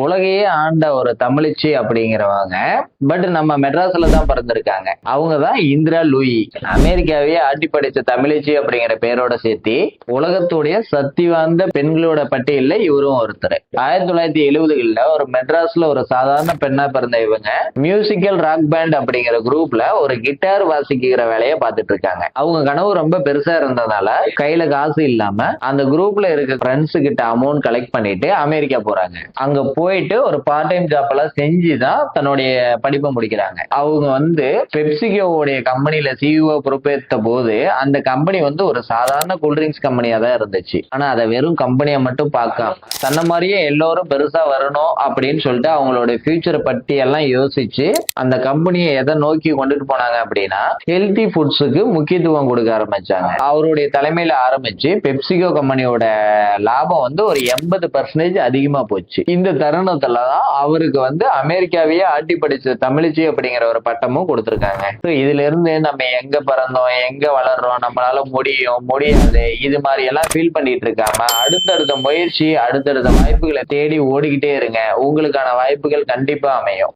உலகையே ஆண்ட ஒரு தமிழிச்சி அப்படிங்கிறவங்க. பட் நம்ம மெட்ராஸ்ல தான் பிறந்திருக்காங்க. அவங்க தான் இந்திரா லூயி. அமெரிக்காவையே ஆட்டி படிச்ச தமிழிச்சி அப்படிங்கிற பேரோட சேர்த்து உலகத்துடைய சக்தி வாய்ந்த பெண்களோட பட்டியல்ல இவரும் ஒருத்தர். 1970களில் ஒரு மெட்ராஸ்ல ஒரு சாதாரண பெண்ணா பிறந்த இவங்க மியூசிக்கல் ராக் பேண்ட் அப்படிங்கிற குரூப்ல ஒரு கிட்டார் வாசிக்கிற வேலையை பார்த்துட்டு இருக்காங்க. அவங்க கனவு ரொம்ப பெருசா இருந்ததால கையில காசு இல்லாம அந்த குரூப்ல இருக்க ஃப்ரெண்ட்ஸ் கிட்ட அமௌண்ட் கலெக்ட் பண்ணிட்டு அமெரிக்கா போறாங்க. அங்க போயிட்டு ஒரு பார்ட் டைம் ஜாப் எல்லாம் செஞ்சுதான் தன்னுடைய படிப்பை முடிக்கிறாங்க. அவங்க பெப்சிகோவுடைய கம்பெனில சிஇஓ பொறுப்பேற்ற போது அந்த கம்பெனி ஒரு சாதாரண கூல்ட்ரிங்க்ஸ் கம்பெனியா தான் இருந்துச்சு. ஆனா அதை வெறும் கம்பெனியை மட்டும் பார்க்காம தன்ன மாதிரியே எல்லோரும் பெருசா வரணும் அப்படின்னு சொல்லிட்டு அவங்களோட ஃபியூச்சரை பத்தி எல்லாம் யோசிச்சு அந்த கம்பெனியை எதை நோக்கி கொண்டுட்டு போனாங்க அப்படின்னா ஹெல்தி ஃபுட்ஸுக்கு முக்கியத்துவம் கொடுக்க ஆரம்பிச்சாங்க. அவருடைய தலைமையில ஆரம்பிச்சு பெப்சிகோ கம்பெனியோட லாபம் ஒரு 80% அதிகமா போச்சு. இந்த தருணத்துலதான் அவருக்கு அமெரிக்காவையே ஆட்டி படிச்ச தமிழிச்சி அப்படிங்கிற ஒரு பட்டமும் கொடுத்திருக்காங்க. இதுல இருந்து நம்ம எங்க பிறந்தோம், எங்க வளர்றோம், நம்மளால முடியும் முடியாது இது மாதிரி எல்லாம் ஃபீல் பண்ணிட்டு இருக்காம அடுத்தடுத்த முயற்சி அடுத்தடுத்த வாய்ப்புகளை தேடி ஓடிக்கிட்டே இருங்க. உங்களுக்கான வாய்ப்புகள் கண்டிப்பா அமையும்.